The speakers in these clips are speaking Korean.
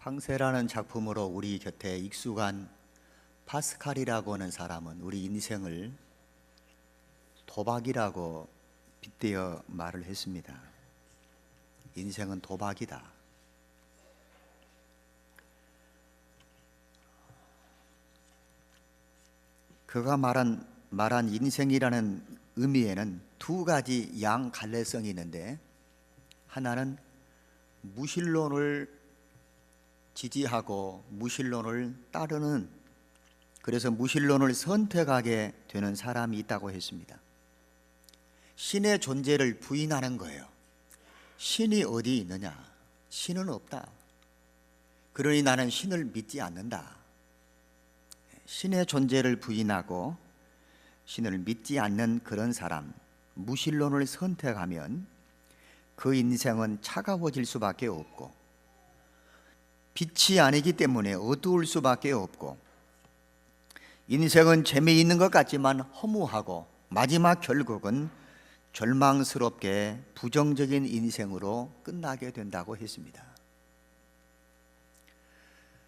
황새라는 작품으로 우리 곁에 익숙한 파스칼이라고 하는 사람은 우리 인생을 도박이라고 빗대어 말을 했습니다. 인생은 도박이다. 그가 말한 인생이라는 의미에는 두 가지 양갈래성이 있는데, 하나는 무신론을 지지하고 무신론을 따르는, 그래서 무신론을 선택하게 되는 사람이 있다고 했습니다. 신의 존재를 부인하는 거예요. 신이 어디 있느냐? 신은 없다. 그러니 나는 신을 믿지 않는다. 신의 존재를 부인하고 신을 믿지 않는 그런 사람, 무신론을 선택하면 그 인생은 차가워질 수밖에 없고, 빛이 아니기 때문에 어두울 수밖에 없고, 인생은 재미있는 것 같지만 허무하고 마지막 결국은 절망스럽게 부정적인 인생으로 끝나게 된다고 했습니다.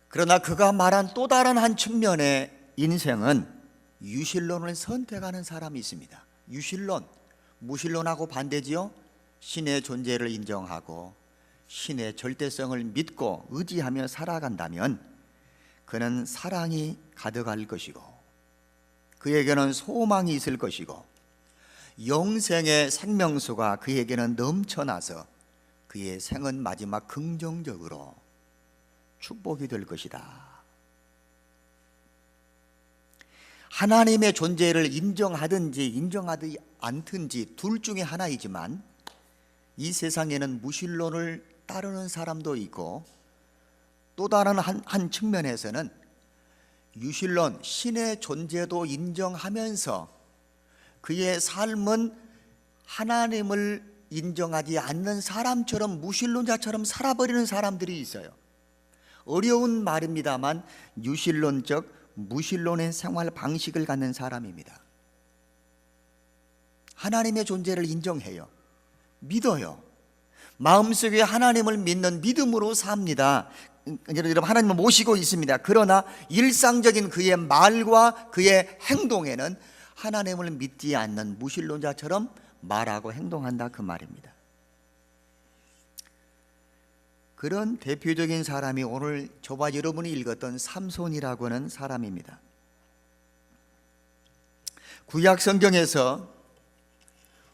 그러나 그가 말한 또 다른 한 측면의 인생은 유신론을 선택하는 사람이 있습니다. 유신론, 무신론하고 반대지요. 신의 존재를 인정하고 신의 절대성을 믿고 의지하며 살아간다면 그는 사랑이 가득할 것이고, 그에게는 소망이 있을 것이고, 영생의 생명수가 그에게는 넘쳐나서 그의 생은 마지막 긍정적으로 축복이 될 것이다. 하나님의 존재를 인정하든지 인정하지 않든지 둘 중에 하나이지만, 이 세상에는 무신론을 따르는 사람도 있고, 또 다른 한 측면에서는 유신론, 신의 존재도 인정하면서 그의 삶은 하나님을 인정하지 않는 사람처럼, 무신론자처럼 살아버리는 사람들이 있어요. 어려운 말입니다만 유신론적 무신론의 생활 방식을 갖는 사람입니다. 하나님의 존재를 인정해요. 믿어요. 마음속에 하나님을 믿는 믿음으로 삽니다. 여러분, 하나님을 모시고 있습니다. 그러나 일상적인 그의 말과 그의 행동에는 하나님을 믿지 않는 무신론자처럼 말하고 행동한다, 그 말입니다. 그런 대표적인 사람이 오늘 저와 여러분이 읽었던 삼손이라고 하는 사람입니다. 구약 성경에서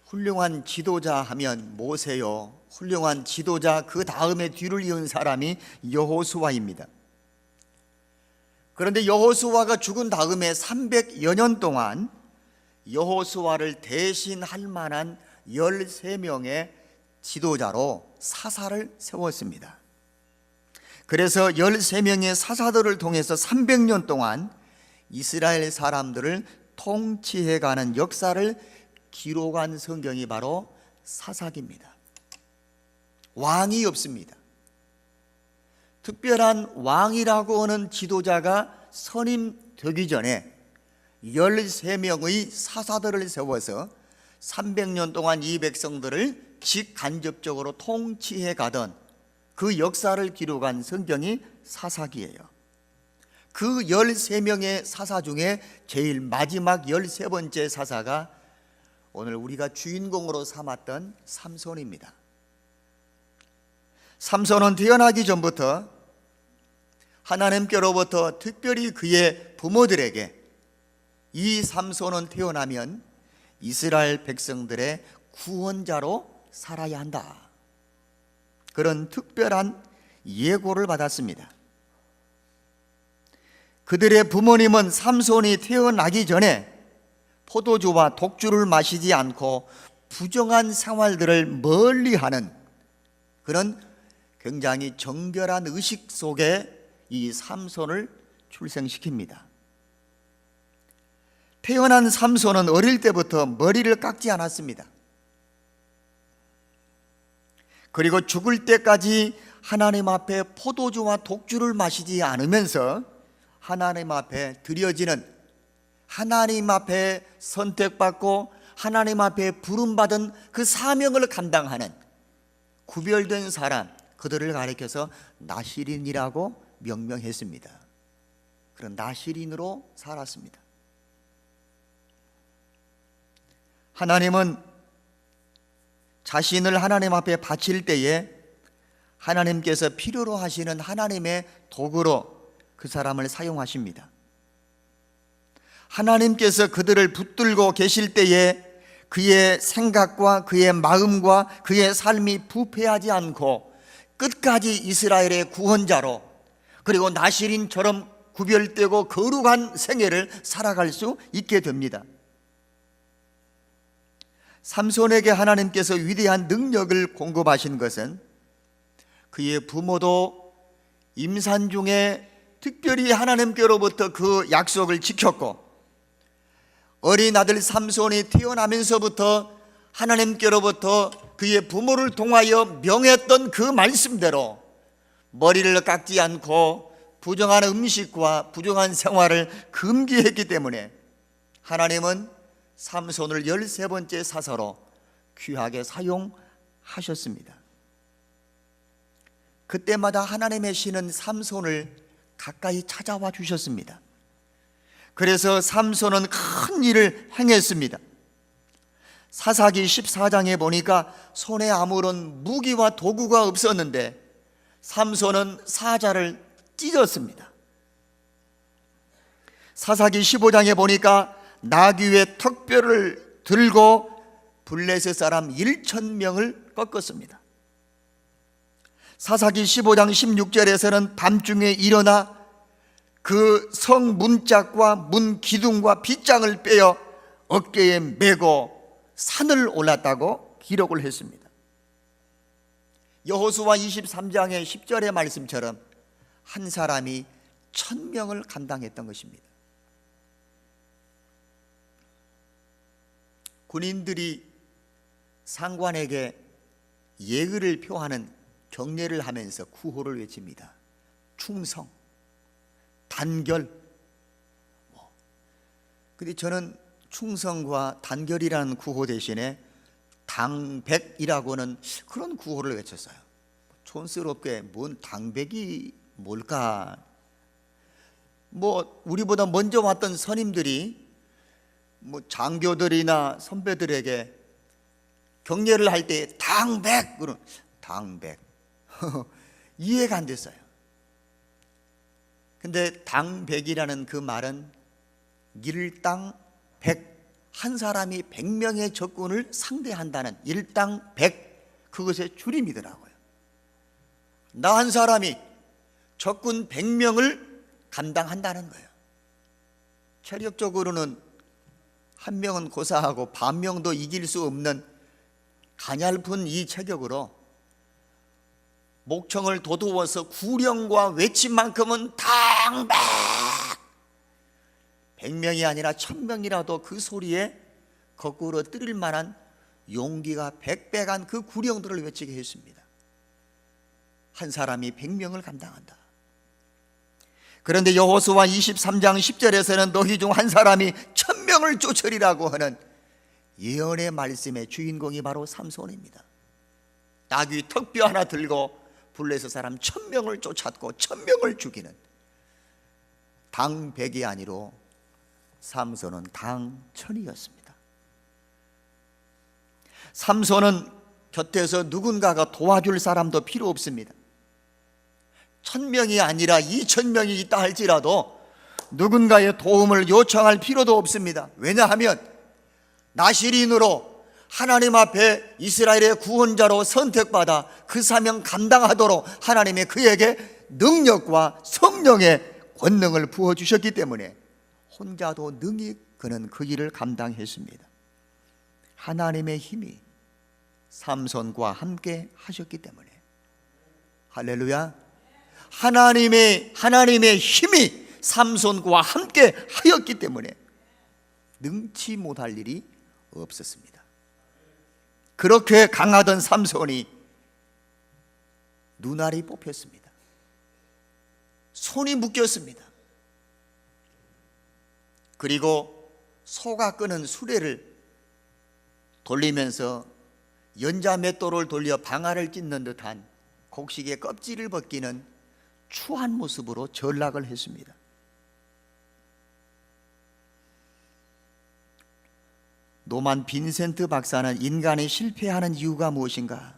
훌륭한 지도자 하면 모세요, 훌륭한 지도자 그 다음에 뒤를 이은 사람이 여호수아입니다. 그런데 여호수아가 죽은 다음에 300여 년 동안 여호수아를 대신할 만한 13명의 지도자로 사사를 세웠습니다. 그래서 13명의 사사들을 통해서 300년 동안 이스라엘 사람들을 통치해가는 역사를 기록한 성경이 바로 사사기입니다. 왕이 없습니다. 특별한 왕이라고 하는 지도자가 선임되기 전에 13명의 사사들을 세워서 300년 동안 이 백성들을 직간접적으로 통치해 가던 그 역사를 기록한 성경이 사사기예요. 그 13명의 사사 중에 제일 마지막 13번째 사사가 오늘 우리가 주인공으로 삼았던 삼손입니다. 삼손은 태어나기 전부터 하나님께로부터 특별히 그의 부모들에게, 이 삼손은 태어나면 이스라엘 백성들의 구원자로 살아야 한다, 그런 특별한 예고를 받았습니다. 그들의 부모님은 삼손이 태어나기 전에 포도주와 독주를 마시지 않고 부정한 생활들을 멀리하는 그런 굉장히 정결한 의식 속에 이 삼손을 출생시킵니다. 태어난 삼손은 어릴 때부터 머리를 깎지 않았습니다. 그리고 죽을 때까지 하나님 앞에 포도주와 독주를 마시지 않으면서 하나님 앞에 드려지는, 하나님 앞에 선택받고 하나님 앞에 부름받은 그 사명을 감당하는 구별된 사람, 그들을 가리켜서 나시린이라고 명명했습니다. 그런 나시린으로 살았습니다. 하나님은 자신을 하나님 앞에 바칠 때에 하나님께서 필요로 하시는 하나님의 도구로 그 사람을 사용하십니다. 하나님께서 그들을 붙들고 계실 때에 그의 생각과 그의 마음과 그의 삶이 부패하지 않고 끝까지 이스라엘의 구원자로, 그리고 나시린처럼 구별되고 거룩한 생애를 살아갈 수 있게 됩니다. 삼손에게 하나님께서 위대한 능력을 공급하신 것은 그의 부모도 임산 중에 특별히 하나님께로부터 그 약속을 지켰고, 어린 아들 삼손이 태어나면서부터 하나님께로부터 그의 부모를 통하여 명했던 그 말씀대로 머리를 깎지 않고 부정한 음식과 부정한 생활을 금기했기 때문에 하나님은 삼손을 13번째 사사로 귀하게 사용하셨습니다. 그때마다 하나님의 신은 삼손을 가까이 찾아와 주셨습니다. 그래서 삼손은 큰 일을 행했습니다. 사사기 14장에 보니까 손에 아무런 무기와 도구가 없었는데 삼손은 사자를 찢었습니다. 사사기 15장에 보니까 나귀의 턱뼈를 들고 블레셋 사람 1,000명을 꺾었습니다. 사사기 15장 16절에서는 밤중에 일어나 그 성 문짝과 문 기둥과 빗장을 빼어 어깨에 메고 산을 올랐다고 기록을 했습니다. 여호수아 23장의 10절의 말씀처럼 한 사람이 1,000명을 감당했던 것입니다. 군인들이 상관에게 예의를 표하는 경례를 하면서 구호를 외칩니다. 충성, 단결. 근데 저는 충성과 단결이라는 구호 대신에 당백이라고는 그런 구호를 외쳤어요. 촌스럽게 뭔 당백이 뭘까? 우리보다 먼저 왔던 선임들이 장교들이나 선배들에게 경례를 할 때 당백, 그런 당백 이해가 안 됐어요. 근데 당백이라는 그 말은 일당 백, 한 사람이 100명의 적군을 상대한다는 일당 백, 그것의 줄임이더라고요. 나 한 사람이 적군 100명을 감당한다는 거예요. 체력적으로는 한 명은 고사하고 반 명도 이길 수 없는 가냘픈 이 체격으로 목청을 도두어서 구령과 외침만큼은 당백, 100명이 아니라 1000명이라도 그 소리에 거꾸로 뜨릴 만한 용기가 백백한 그 구령들을 외치게 했습니다. 한 사람이 100명을 감당한다. 그런데 여호수아 23장 10절에서는 너희 중 한 사람이 1000명을 쫓으리라고 하는 예언의 말씀의 주인공이 바로 삼손입니다. 나귀 턱뼈 하나 들고 블레셋 사람 1000명을 쫓았고 1000명을 죽이는 당백이 아니로 삼손은 당천이었습니다. 삼손은 곁에서 누군가가 도와줄 사람도 필요 없습니다. 1000명이 아니라 2000명이 있다 할지라도 누군가의 도움을 요청할 필요도 없습니다. 왜냐하면 나시린으로 하나님 앞에 이스라엘의 구원자로 선택받아 그 사명 감당하도록 하나님의 그에게 능력과 성령의 권능을 부어주셨기 때문에 혼자도 능히 그는 그 일을 감당했습니다. 하나님의 힘이 삼손과 함께 하셨기 때문에, 할렐루야, 하나님의 힘이 삼손과 함께 하였기 때문에 능치 못할 일이 없었습니다. 그렇게 강하던 삼손이 눈알이 뽑혔습니다. 손이 묶였습니다. 그리고 소가 끄는 수레를 돌리면서 연자 맷돌을 돌려 방아를 찢는 듯한 곡식의 껍질을 벗기는 추한 모습으로 전락을 했습니다. 노만 빈센트 박사는 인간이 실패하는 이유가 무엇인가?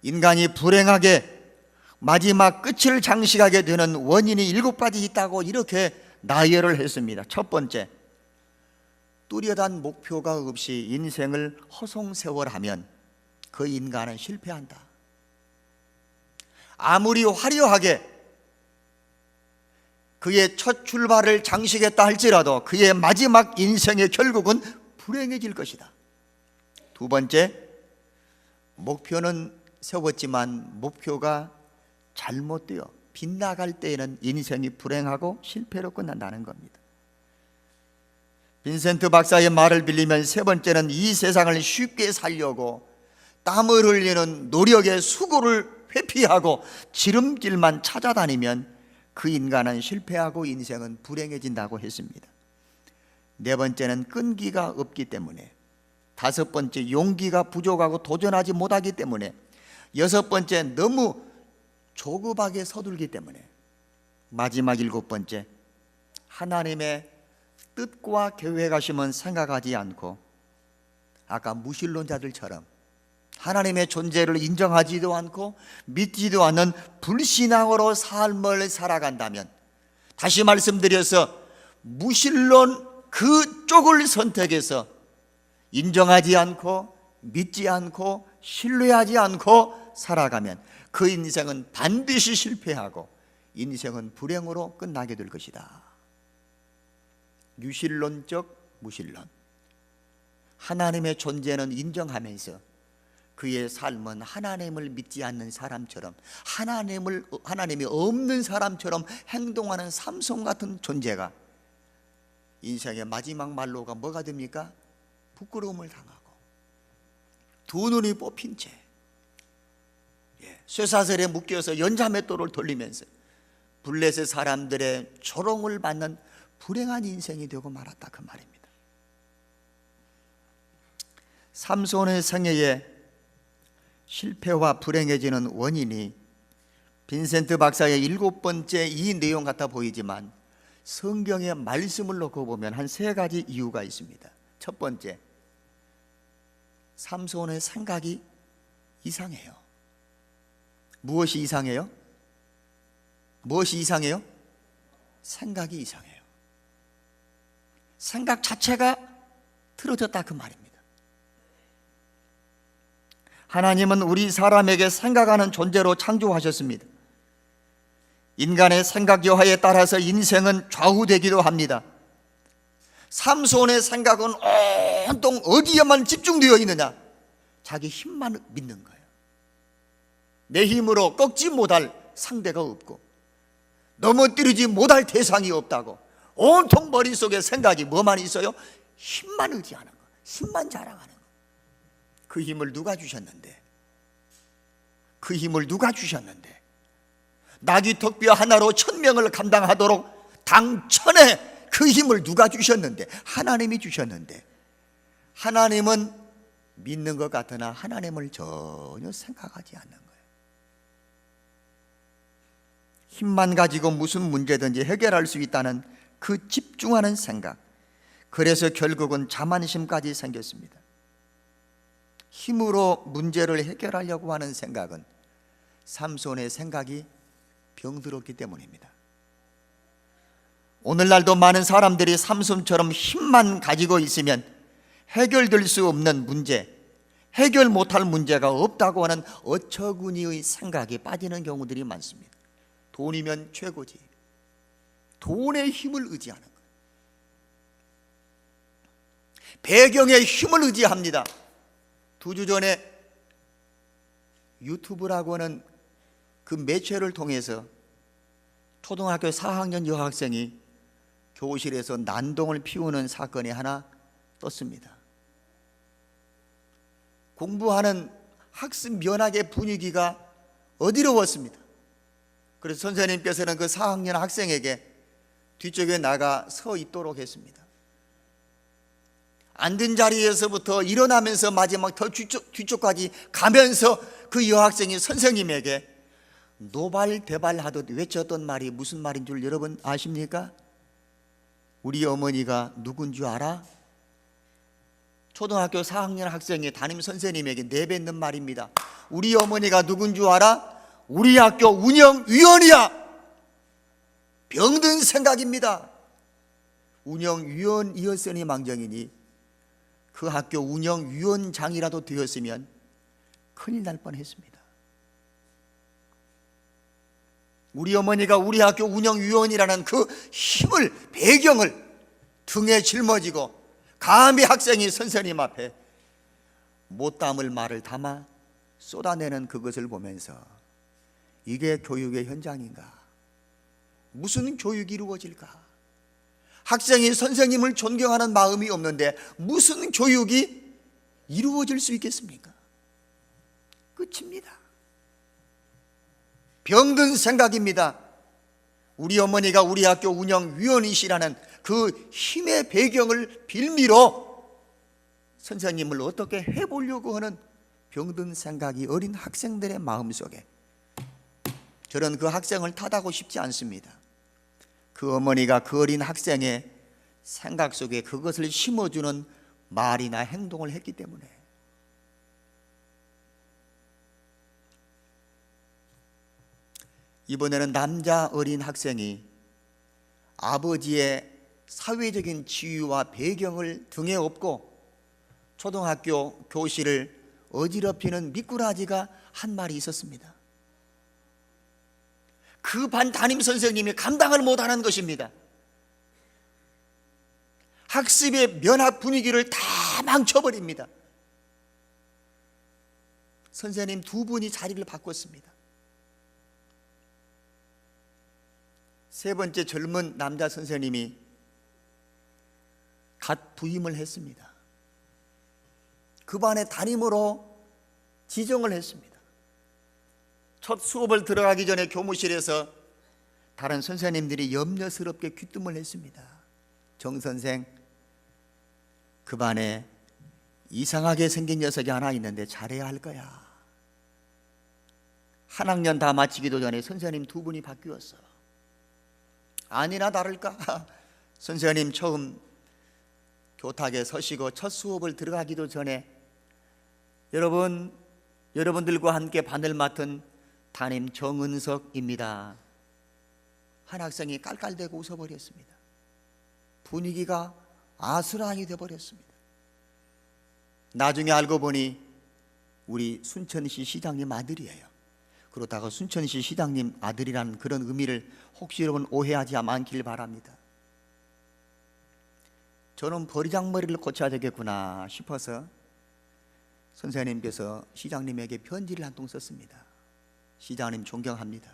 인간이 불행하게 마지막 끝을 장식하게 되는 원인이 7가지 있다고 이렇게 나열을 했습니다. 첫 번째, 뚜렷한 목표가 없이 인생을 허송세월하면 그 인간은 실패한다. 아무리 화려하게 그의 첫 출발을 장식했다 할지라도 그의 마지막 인생의 결국은 불행해질 것이다. 두 번째, 목표는 세웠지만 목표가 잘못되어 빗나갈 때에는 인생이 불행하고 실패로 끝난다는 겁니다. 빈센트 박사의 말을 빌리면 세 번째는 이 세상을 쉽게 살려고 땀을 흘리는 노력의 수고를 회피하고 지름길만 찾아다니면 그 인간은 실패하고 인생은 불행해진다고 했습니다. 네 번째는 끈기가 없기 때문에, 다섯 번째 용기가 부족하고 도전하지 못하기 때문에, 여섯 번째 너무 조급하게 서둘기 때문에, 마지막 7번째 하나님의 뜻과 계획하심은 생각하지 않고 아까 무신론자들처럼 하나님의 존재를 인정하지도 않고 믿지도 않는 불신앙으로 삶을 살아간다면, 다시 말씀드려서 무신론 그쪽을 선택해서 인정하지 않고 믿지 않고 신뢰하지 않고 살아가면 그 인생은 반드시 실패하고 인생은 불행으로 끝나게 될 것이다. 유신론적 무신론, 하나님의 존재는 인정하면서 그의 삶은 하나님을 믿지 않는 사람처럼, 하나님이 없는 사람처럼 행동하는 삼손 같은 존재가 인생의 마지막 말로가 뭐가 됩니까? 부끄러움을 당하고 두 눈이 뽑힌 채 쇠사슬에 묶여서 연자맷돌을 돌리면서 블레셋 사람들의 조롱을 받는 불행한 인생이 되고 말았다, 그 말입니다. 삼손의 생애에 실패와 불행해지는 원인이 빈센트 박사의 7번째 이 내용 같아 보이지만 성경의 말씀을 놓고 보면 한 3가지 이유가 있습니다. 첫 번째, 삼손의 생각이 이상해요. 무엇이 이상해요? 무엇이 이상해요? 생각이 이상해요. 생각 자체가 틀어졌다, 그 말입니다. 하나님은 우리 사람에게 생각하는 존재로 창조하셨습니다. 인간의 생각 여하에 따라서 인생은 좌우되기도 합니다. 삼손의 생각은 온통 어디에만 집중되어 있느냐? 자기 힘만 믿는 거예요. 내 힘으로 꺾지 못할 상대가 없고 넘어뜨리지 못할 대상이 없다고 온통 머릿속에 생각이 뭐만 있어요? 힘만 의지하는 거, 힘만 자랑하는 거. 그 힘을 누가 주셨는데? 그 힘을 누가 주셨는데? 나귀 턱뼈 하나로 1000명을 감당하도록 당천에 그 힘을 누가 주셨는데? 하나님이 주셨는데, 하나님은 믿는 것 같으나 하나님을 전혀 생각하지 않는 거예요. 힘만 가지고 무슨 문제든지 해결할 수 있다는 그 집중하는 생각, 그래서 결국은 자만심까지 생겼습니다. 힘으로 문제를 해결하려고 하는 생각은 삼손의 생각이 병들었기 때문입니다. 오늘날도 많은 사람들이 삼손처럼 힘만 가지고 있으면 해결될 수 없는 문제, 해결 못할 문제가 없다고 하는 어처구니의 생각에 빠지는 경우들이 많습니다. 돈이면 최고지. 돈의 힘을 의지하는 거예요. 배경의 힘을 의지합니다. 2주 전에 유튜브라고 하는 그 매체를 통해서 초등학교 4학년 여학생이 교실에서 난동을 피우는 사건이 하나 떴습니다. 공부하는 학습 면학의 분위기가 어지러웠습니다. 그래서 선생님께서는 그 4학년 학생에게 뒤쪽에 나가 서 있도록 했습니다. 앉은 자리에서부터 일어나면서 마지막 더 뒤쪽까지 가면서 그 여학생이 선생님에게 노발대발하듯 외쳤던 말이 무슨 말인 줄 여러분 아십니까? 우리 어머니가 누군 줄 알아? 초등학교 4학년 학생이 담임 선생님에게 내뱉는 말입니다. 우리 어머니가 누군 줄 알아? 우리 학교 운영위원이야. 병든 생각입니다. 운영위원이었으니 망정이니 그 학교 운영위원장이라도 되었으면 큰일 날 뻔했습니다. 우리 어머니가 우리 학교 운영위원이라는 그 힘을, 배경을 등에 짊어지고 감히 학생이 선생님 앞에 못 담을 말을 담아 쏟아내는 그것을 보면서 이게 교육의 현장인가? 무슨 교육이 이루어질까? 학생이 선생님을 존경하는 마음이 없는데 무슨 교육이 이루어질 수 있겠습니까? 끝입니다. 병든 생각입니다. 우리 어머니가 우리 학교 운영위원이시라는 그 힘의 배경을 빌미로 선생님을 어떻게 해보려고 하는 병든 생각이 어린 학생들의 마음속에, 저는 그 학생을 탓하고 싶지 않습니다. 그 어머니가 그 어린 학생의 생각 속에 그것을 심어주는 말이나 행동을 했기 때문에. 이번에는 남자 어린 학생이 아버지의 사회적인 지위와 배경을 등에 업고 초등학교 교실을 어지럽히는 미꾸라지가 한 마리 있었습니다. 그 반 담임 선생님이 감당을 못하는 것입니다. 학습의 면학 분위기를 다 망쳐버립니다. 선생님 두 분이 자리를 바꿨습니다. 세 번째 젊은 남자 선생님이 갓 부임을 했습니다. 그 반의 담임으로 지정을 했습니다. 첫 수업을 들어가기 전에 교무실에서 다른 선생님들이 염려스럽게 귀뜸을 했습니다. 정 선생, 그 반에 이상하게 생긴 녀석이 하나 있는데 잘해야 할 거야. 한 학년 다 마치기도 전에 선생님 두 분이 바뀌었어. 아니나 다를까 선생님 처음 교탁에 서시고 첫 수업을 들어가기도 전에 여러분들과 함께 반을 맡은 담임 정은석입니다. 한 학생이 깔깔대고 웃어버렸습니다. 분위기가 아수라장이 되어버렸습니다. 나중에 알고 보니 우리 순천시 시장님 아들이에요. 그렇다고 순천시 시장님 아들이라는 그런 의미를 혹시 여러분 오해하지 않길 바랍니다. 저는 버리장머리를 고쳐야 되겠구나 싶어서 선생님께서 시장님에게 편지를 한 통 썼습니다. 시장님 존경합니다.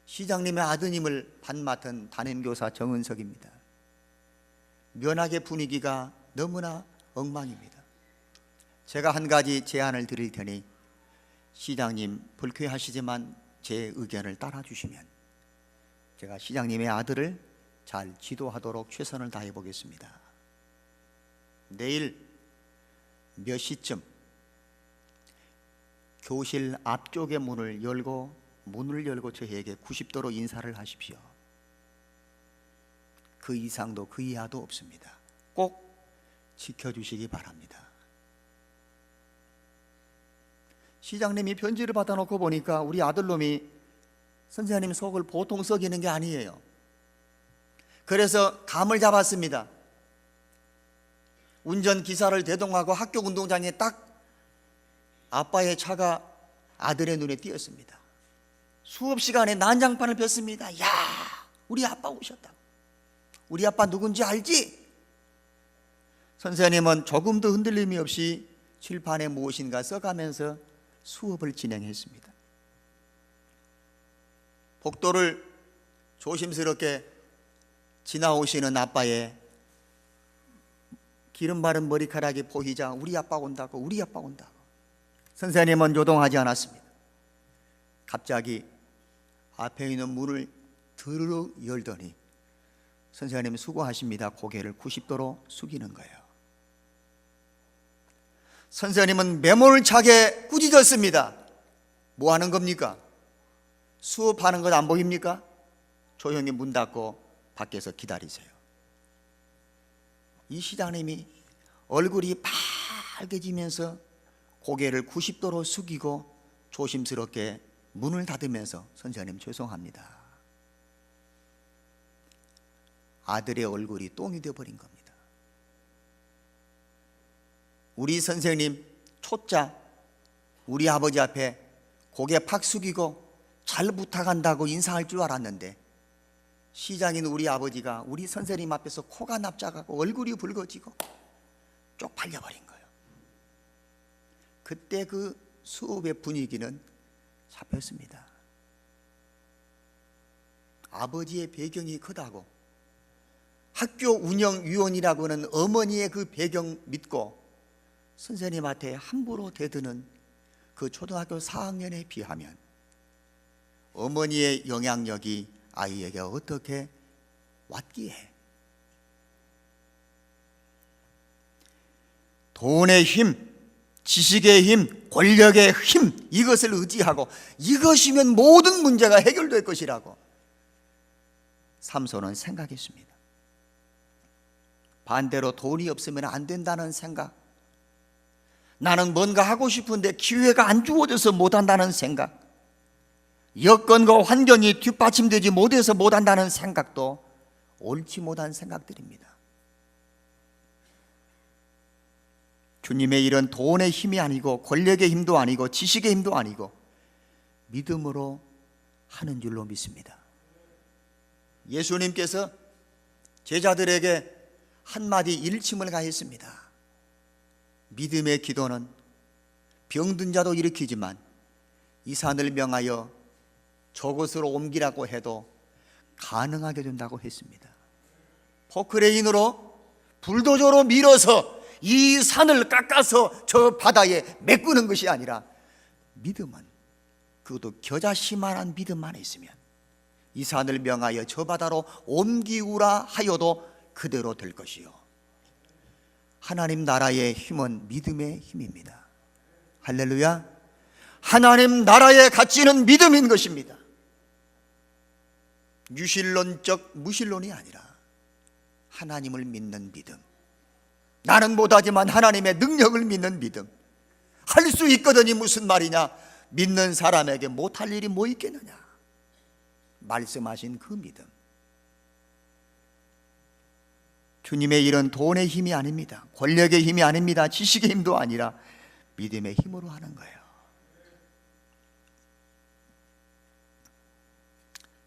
시장님의 아드님을 반맡은 담임교사 정은석입니다. 면학의 분위기가 너무나 엉망입니다. 제가 한 가지 제안을 드릴 테니 시장님 불쾌하시지만 제 의견을 따라주시면 제가 시장님의 아들을 잘 지도하도록 최선을 다해 보겠습니다. 내일 몇 시쯤 교실 앞쪽의 문을 열고 저희에게 90도로 인사를 하십시오. 그 이상도 그 이하도 없습니다. 꼭 지켜주시기 바랍니다. 시장님이 편지를 받아놓고 보니까 우리 아들놈이 선생님 속을 보통 썩이는 게 아니에요. 그래서 감을 잡았습니다. 운전기사를 대동하고 학교 운동장에 딱 아빠의 차가 아들의 눈에 띄었습니다. 수업 시간에 난장판을 폈습니다. 야, 우리 아빠 오셨다. 우리 아빠 누군지 알지? 선생님은 조금도 흔들림이 없이 칠판에 무엇인가 써가면서 수업을 진행했습니다. 복도를 조심스럽게 지나오시는 아빠의 기름 바른 머리카락이 보이자 우리 아빠 온다고, 우리 아빠 온다고. 선생님은 요동하지 않았습니다. 갑자기 앞에 있는 문을 드르륵 열더니 선생님 수고하십니다. 고개를 90도로 숙이는 거예요. 선생님은 매몰차게 꾸짖었습니다. 뭐 하는 겁니까? 수업하는 것 안 보입니까? 조용히 문 닫고 밖에서 기다리세요. 이 시장님이 얼굴이 빨개지면서 고개를 90도로 숙이고 조심스럽게 문을 닫으면서 선생님 죄송합니다. 아들의 얼굴이 똥이 되어버린 겁니다. 우리 선생님 초짜 우리 아버지 앞에 고개 팍 숙이고 잘 부탁한다고 인사할 줄 알았는데 시장인 우리 아버지가 우리 선생님 앞에서 코가 납작하고 얼굴이 붉어지고 쪽팔려 버린 거예요. 그때 그 수업의 분위기는 잡혔습니다. 아버지의 배경이 크다고 학교 운영위원이라고는 어머니의 그 배경 믿고 선생님한테 함부로 대드는 그 초등학교 4학년에 비하면 어머니의 영향력이 아이에게 어떻게 왔기에 돈의 힘, 지식의 힘, 권력의 힘 이것을 의지하고 이것이면 모든 문제가 해결될 것이라고 삼손은 생각했습니다. 반대로 돈이 없으면 안 된다는 생각, 나는 뭔가 하고 싶은데 기회가 안 주어져서 못한다는 생각, 여건과 환경이 뒷받침되지 못해서 못한다는 생각도 옳지 못한 생각들입니다. 주님의 일은 돈의 힘이 아니고 권력의 힘도 아니고 지식의 힘도 아니고 믿음으로 하는 줄로 믿습니다. 예수님께서 제자들에게 한마디 일침을 가했습니다. 믿음의 기도는 병든 자도 일으키지만 이 산을 명하여 저곳으로 옮기라고 해도 가능하게 된다고 했습니다. 포크레인으로 불도저로 밀어서 이 산을 깎아서 저 바다에 메꾸는 것이 아니라 믿음은 그것도 겨자씨만한 믿음만 있으면 이 산을 명하여 저 바다로 옮기우라 하여도 그대로 될 것이요 하나님 나라의 힘은 믿음의 힘입니다. 할렐루야. 하나님 나라의 가치는 믿음인 것입니다. 유실론적 무실론이 아니라 하나님을 믿는 믿음, 나는 못하지만 하나님의 능력을 믿는 믿음. 할 수 있거든이 무슨 말이냐? 믿는 사람에게 못할 일이 뭐 있겠느냐 말씀하신 그 믿음. 주님의 일은 돈의 힘이 아닙니다. 권력의 힘이 아닙니다. 지식의 힘도 아니라 믿음의 힘으로 하는 거예요.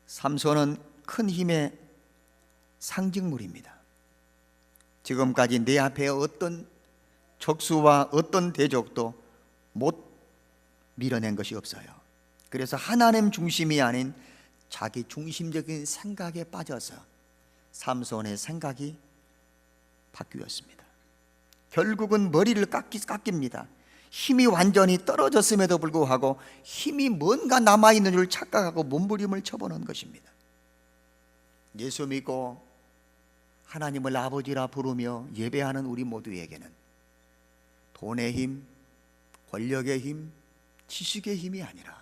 삼손은 큰 힘의 상징물입니다. 지금까지 내 앞에 어떤 적수와 어떤 대적도 못 밀어낸 것이 없어요. 그래서 하나님 중심이 아닌 자기 중심적인 생각에 빠져서 삼손의 생각이 바뀌었습니다. 결국은 머리를 깎입니다. 힘이 완전히 떨어졌음에도 불구하고 힘이 뭔가 남아있는 줄 착각하고 몸부림을 쳐보는 것입니다. 예수 믿고 하나님을 아버지라 부르며 예배하는 우리 모두에게는 돈의 힘, 권력의 힘, 지식의 힘이 아니라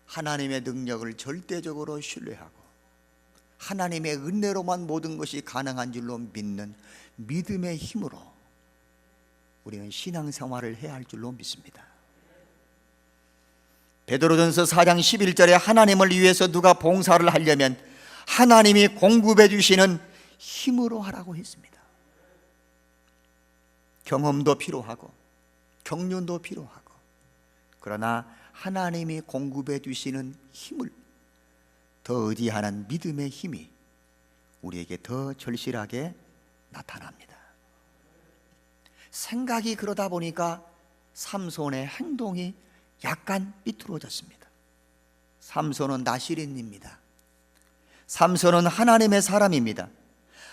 하나님의 능력을 절대적으로 신뢰하고 하나님의 은혜로만 모든 것이 가능한 줄로 믿는 믿음의 힘으로 우리는 신앙생활을 해야 할 줄로 믿습니다. 베드로전서 4장 11절에 하나님을 위해서 누가 봉사를 하려면 하나님이 공급해 주시는 힘으로 하라고 했습니다. 경험도 필요하고 경륜도 필요하고 그러나 하나님이 공급해 주시는 힘을 더 의지하는 믿음의 힘이 우리에게 더 절실하게 나타납니다. 생각이 그러다 보니까 삼손의 행동이 약간 삐뚤어졌습니다. 삼손은 나시린입니다. 삼손은 하나님의 사람입니다.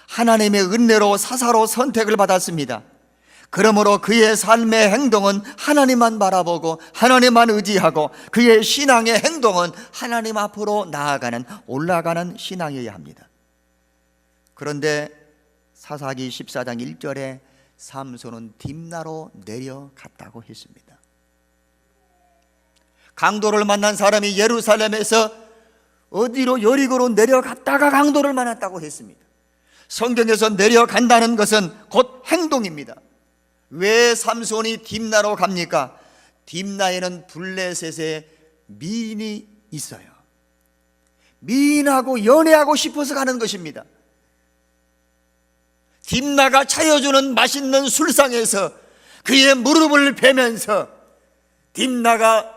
하나님의 은혜로 사사로 선택을 받았습니다. 그러므로 그의 삶의 행동은 하나님만 바라보고 하나님만 의지하고 그의 신앙의 행동은 하나님 앞으로 나아가는 올라가는 신앙이어야 합니다. 그런데 사사기 14장 1절에 삼손은 딥나로 내려갔다고 했습니다. 강도를 만난 사람이 예루살렘에서 어디로? 여리고로 내려갔다가 강도를 만났다고 했습니다. 성경에서 내려간다는 것은 곧 행동입니다. 왜 삼손이 딥나로 갑니까? 딥나에는 블레셋의 미인이 있어요. 미인하고 연애하고 싶어서 가는 것입니다. 딥나가 차려주는 맛있는 술상에서 그의 무릎을 베면서 딥나가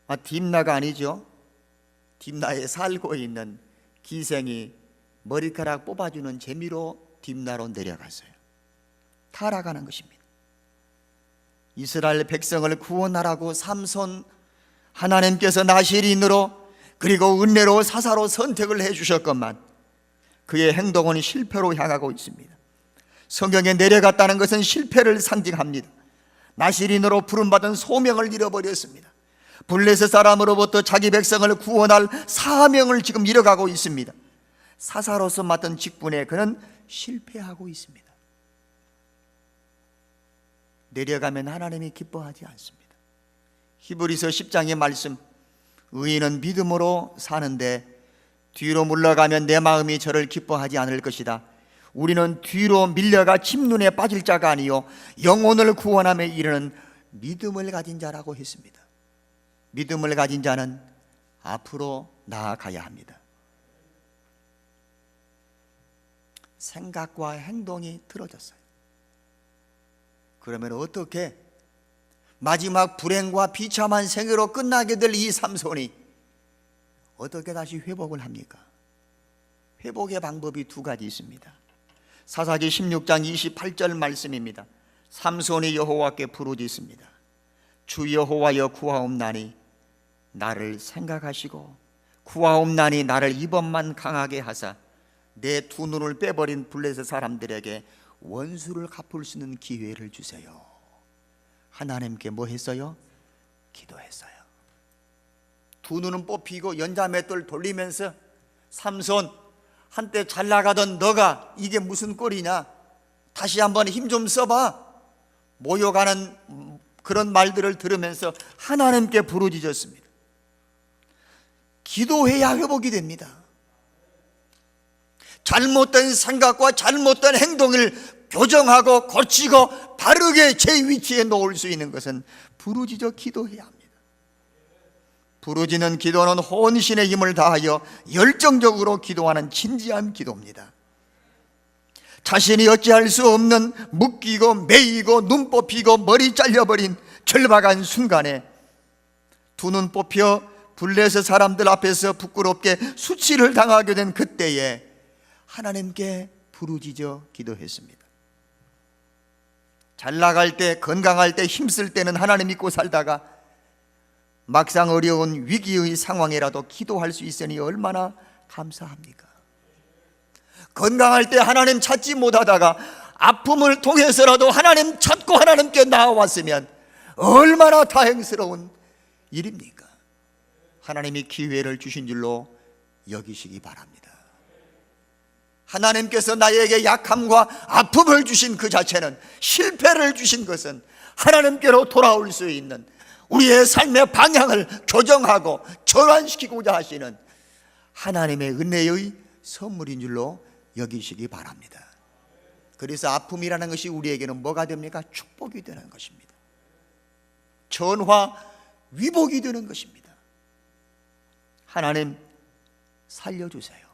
아니죠. 딥나에 살고 있는 기생이 머리카락 뽑아주는 재미로 딥나로 내려갔어요. 타락하는 것입니다. 이스라엘 백성을 구원하라고 삼손 하나님께서 나시린으로 그리고 은혜로 사사로 선택을 해주셨건만 그의 행동은 실패로 향하고 있습니다. 성경에 내려갔다는 것은 실패를 상징합니다. 나시린으로 부름받은 소명을 잃어버렸습니다. 블레셋 사람으로부터 자기 백성을 구원할 사명을 지금 잃어가고 있습니다. 사사로서 맡은 직분에 그는 실패하고 있습니다. 내려가면 하나님이 기뻐하지 않습니다. 히브리서 10장의 말씀, 의인은 믿음으로 사는데 뒤로 물러가면 내 마음이 저를 기뻐하지 않을 것이다. 우리는 뒤로 밀려가 침눈에 빠질 자가 아니요 영혼을 구원함에 이르는 믿음을 가진 자라고 했습니다. 믿음을 가진 자는 앞으로 나아가야 합니다. 생각과 행동이 틀어졌어요. 그러면 어떻게 마지막 불행과 비참한 생애로 끝나게 될 이 삼손이 어떻게 다시 회복을 합니까? 회복의 방법이 두 가지 있습니다. 사사기 16장 28절 말씀입니다. 삼손이 여호와께 부르짖습니다. 주 여호와여 구하옵나니 나를 생각하시고 구하옵나니 나를 이번만 강하게 하사 내 두 눈을 빼버린 블레셋 사람들에게 원수를 갚을 수 있는 기회를 주세요. 하나님께 뭐 했어요? 기도했어요. 두 눈은 뽑히고 연자맷돌 돌리면서 삼손, 한때 잘 나가던 너가 이게 무슨 꼴이냐, 다시 한번 힘 좀 써봐, 모욕하는 그런 말들을 들으면서 하나님께 부르짖었습니다. 기도해야 회복이 됩니다. 잘못된 생각과 잘못된 행동을 교정하고 고치고 바르게 제 위치에 놓을 수 있는 것은 부르짖어 기도해야 합니다. 부르짖는 기도는 혼신의 힘을 다하여 열정적으로 기도하는 진지한 기도입니다. 자신이 어찌할 수 없는 묶이고 매이고 눈 뽑히고 머리 잘려버린 절박한 순간에 두 눈 뽑혀 블레셋 사람들 앞에서 부끄럽게 수치를 당하게 된 그때에 하나님께 부르짖어 기도했습니다. 잘 나갈 때, 건강할 때, 힘쓸 때는 하나님 믿고 살다가 막상 어려운 위기의 상황이라도 기도할 수 있으니 얼마나 감사합니까? 건강할 때 하나님 찾지 못하다가 아픔을 통해서라도 하나님 찾고 하나님께 나아왔으면 얼마나 다행스러운 일입니까? 하나님이 기회를 주신 줄로 여기시기 바랍니다. 하나님께서 나에게 약함과 아픔을 주신 그 자체는, 실패를 주신 것은 하나님께로 돌아올 수 있는 우리의 삶의 방향을 교정하고 전환시키고자 하시는 하나님의 은혜의 선물인 줄로 여기시기 바랍니다. 그래서 아픔이라는 것이 우리에게는 뭐가 됩니까? 축복이 되는 것입니다. 전화 위복이 되는 것입니다. 하나님 살려주세요.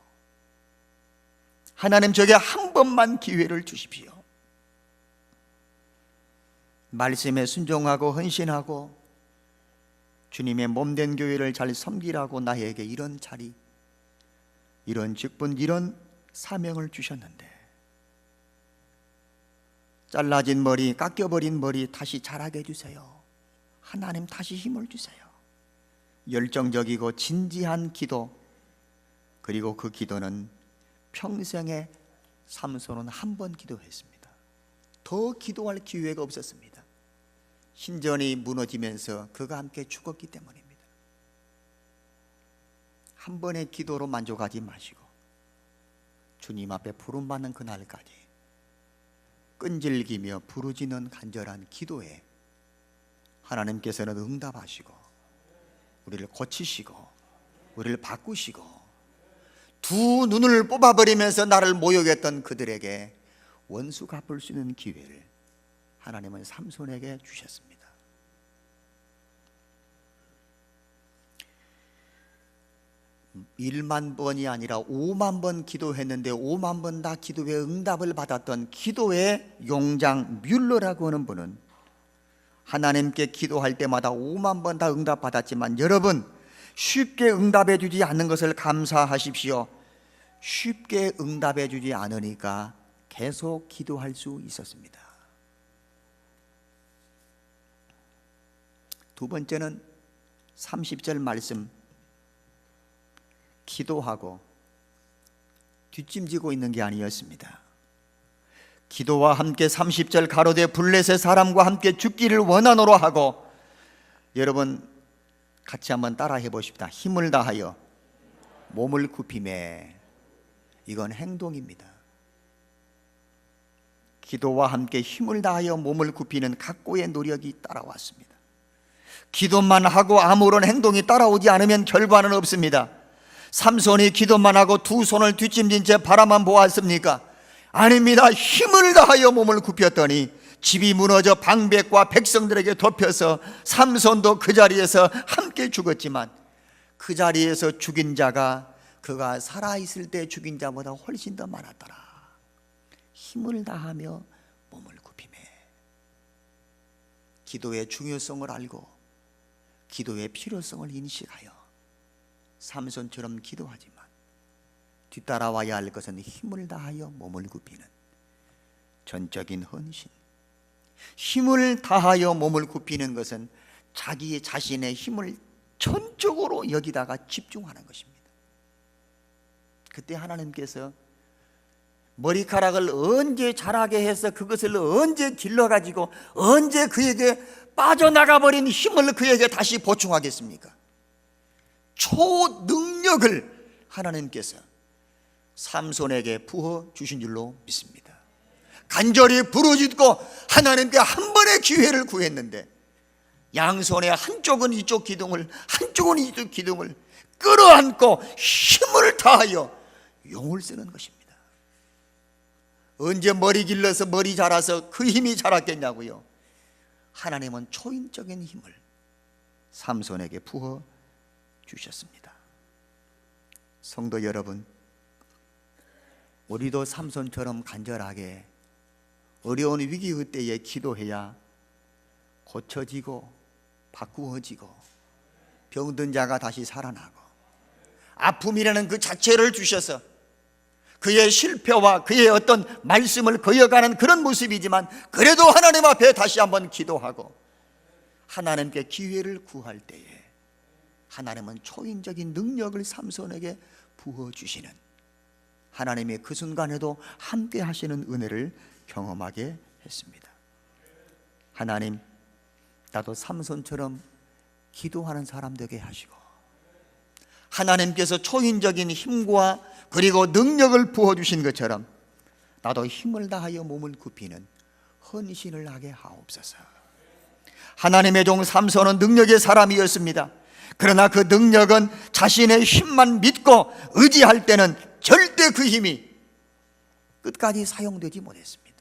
하나님 저에게 한 번만 기회를 주십시오. 말씀에 순종하고 헌신하고 주님의 몸된 교회를 잘 섬기라고 나에게 이런 자리, 이런 직분, 이런 사명을 주셨는데 잘라진 머리, 깎여버린 머리 다시 자라게 해주세요. 하나님 다시 힘을 주세요. 열정적이고 진지한 기도, 그리고 그 기도는 평생에 삼손은 한 번 기도했습니다. 더 기도할 기회가 없었습니다. 신전이 무너지면서 그가 함께 죽었기 때문입니다. 한 번의 기도로 만족하지 마시고 주님 앞에 부름받는 그날까지 끈질기며 부르짖는 간절한 기도에 하나님께서는 응답하시고 우리를 고치시고 우리를 바꾸시고 두 눈을 뽑아버리면서 나를 모욕했던 그들에게 원수 갚을 수 있는 기회를 하나님은 삼손에게 주셨습니다. 1만 번이 아니라 5만 번 기도했는데 5만 번 다 기도에 응답을 받았던 기도의 용장 뮬러라고 하는 분은 하나님께 기도할 때마다 5만 번 다 응답 받았지만, 여러분 쉽게 응답해 주지 않는 것을 감사하십시오. 쉽게 응답해 주지 않으니까 계속 기도할 수 있었습니다. 두 번째는 30절 말씀, 기도하고 뒷짐지고 있는 게 아니었습니다. 기도와 함께 30절 가로되 블레셋 사람과 함께 죽기를 원하노라 하고, 여러분 같이 한번 따라 해보십시다. 힘을 다하여 몸을 굽히매. 이건 행동입니다. 기도와 함께 힘을 다하여 몸을 굽히는 각고의 노력이 따라왔습니다. 기도만 하고 아무런 행동이 따라오지 않으면 결과는 없습니다. 삼손이 기도만 하고 두 손을 뒷짐진 채 바라만 보았습니까? 아닙니다. 힘을 다하여 몸을 굽혔더니 집이 무너져 방백과 백성들에게 덮여서 삼손도 그 자리에서 함께 죽었지만, 그 자리에서 죽인 자가 그가 살아있을 때 죽인 자보다 훨씬 더 많았더라. 힘을 다하며 몸을 굽히매. 기도의 중요성을 알고 기도의 필요성을 인식하여 삼손처럼 기도하지만 뒤따라와야 할 것은 힘을 다하여 몸을 굽히는 전적인 헌신. 힘을 다하여 몸을 굽히는 것은 자기 자신의 힘을 전적으로 여기다가 집중하는 것입니다. 그때 하나님께서 머리카락을 언제 자라게 해서 그것을 언제 길러가지고 언제 그에게 빠져나가 버린 힘을 그에게 다시 보충하겠습니까? 초능력을 하나님께서 삼손에게 부어주신 줄로 믿습니다. 간절히 부르짖고 하나님께 한 번의 기회를 구했는데, 양손의 한쪽은 이쪽 기둥을 한쪽은 이쪽 기둥을 끌어안고 힘을 다하여 용을 쓰는 것입니다. 언제 머리 길러서 머리 자라서 그 힘이 자랐겠냐고요. 하나님은 초인적인 힘을 삼손에게 부어 주셨습니다. 성도 여러분, 우리도 삼손처럼 간절하게 어려운 위기의 때에 기도해야 고쳐지고 바꾸어지고 병든 자가 다시 살아나고, 아픔이라는 그 자체를 주셔서 그의 실패와 그의 어떤 말씀을 거여가는 그런 모습이지만, 그래도 하나님 앞에 다시 한번 기도하고 하나님께 기회를 구할 때에 하나님은 초인적인 능력을 삼손에게 부어주시는, 하나님의 그 순간에도 함께 하시는 은혜를 경험하게 했습니다. 하나님, 나도 삼손처럼 기도하는 사람 되게 하시고, 하나님께서 초인적인 힘과 그리고 능력을 부어주신 것처럼 나도 힘을 다하여 몸을 굽히는 헌신을 하게 하옵소서. 하나님의 종 삼손은 능력의 사람이었습니다. 그러나 그 능력은 자신의 힘만 믿고 의지할 때는 절대 그 힘이 끝까지 사용되지 못했습니다.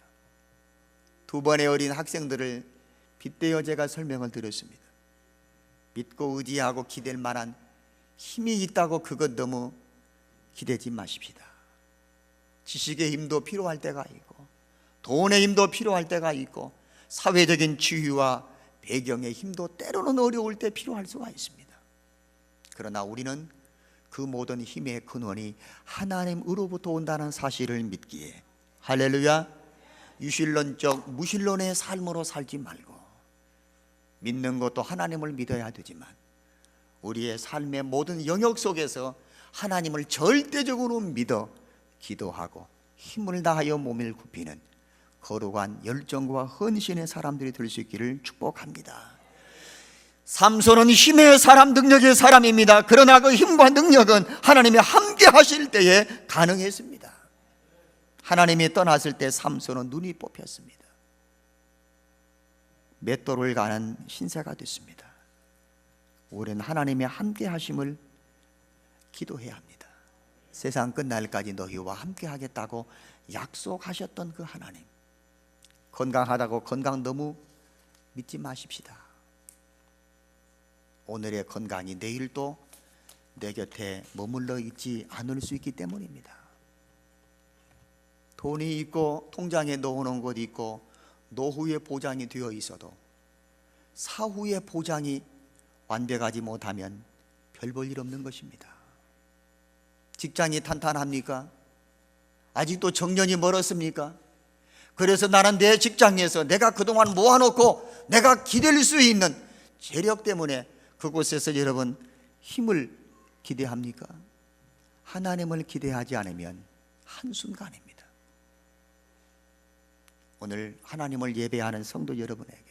두 번의 어린 학생들을 빗대어 제가 설명을 드렸습니다. 믿고 의지하고 기댈 만한 힘이 있다고 그것 너무 기대지 마십시다. 지식의 힘도 필요할 때가 있고, 돈의 힘도 필요할 때가 있고, 사회적인 지위와 배경의 힘도 때로는 어려울 때 필요할 수가 있습니다. 그러나 우리는 그 모든 힘의 근원이 하나님으로부터 온다는 사실을 믿기에, 할렐루야, 유실론적 무실론의 삶으로 살지 말고, 믿는 것도 하나님을 믿어야 되지만 우리의 삶의 모든 영역 속에서 하나님을 절대적으로 믿어 기도하고 힘을 다하여 몸을 굽히는 거룩한 열정과 헌신의 사람들이 될 수 있기를 축복합니다. 삼손은 힘의 사람, 능력의 사람입니다. 그러나 그 힘과 능력은 하나님이 함께 하실 때에 가능했습니다. 하나님이 떠났을 때 삼손은 눈이 뽑혔습니다. 맷돌을 가는 신세가 됐습니다. 우리는 하나님의 함께 하심을 기도해야 합니다. 세상 끝날까지 너희와 함께 하겠다고 약속하셨던 그 하나님, 건강하다고 건강 너무 믿지 마십시다. 오늘의 건강이 내일 또 내 곁에 머물러 있지 않을 수 있기 때문입니다. 돈이 있고 통장에 넣어놓은 것이 있고 노후의 보장이 되어 있어도 사후의 보장이 완벽하지 못하면 별 볼 일 없는 것입니다. 직장이 탄탄합니까? 아직도 정년이 멀었습니까? 그래서 나는 내 직장에서 내가 그동안 모아놓고 내가 기댈 수 있는 재력 때문에 그곳에서 여러분 힘을 기대합니까? 하나님을 기대하지 않으면 한순간입니다. 오늘 하나님을 예배하는 성도 여러분에게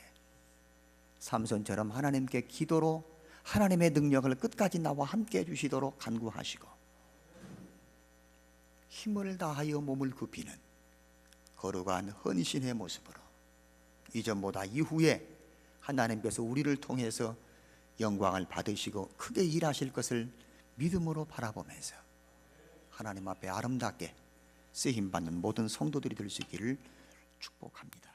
삼손처럼 하나님께 기도로 하나님의 능력을 끝까지 나와 함께 해주시도록 간구하시고, 힘을 다하여 몸을 굽히는 거룩한 헌신의 모습으로 이전보다 이후에 하나님께서 우리를 통해서 영광을 받으시고 크게 일하실 것을 믿음으로 바라보면서 하나님 앞에 아름답게 쓰임받는 모든 성도들이 될 수 있기를 축복합니다.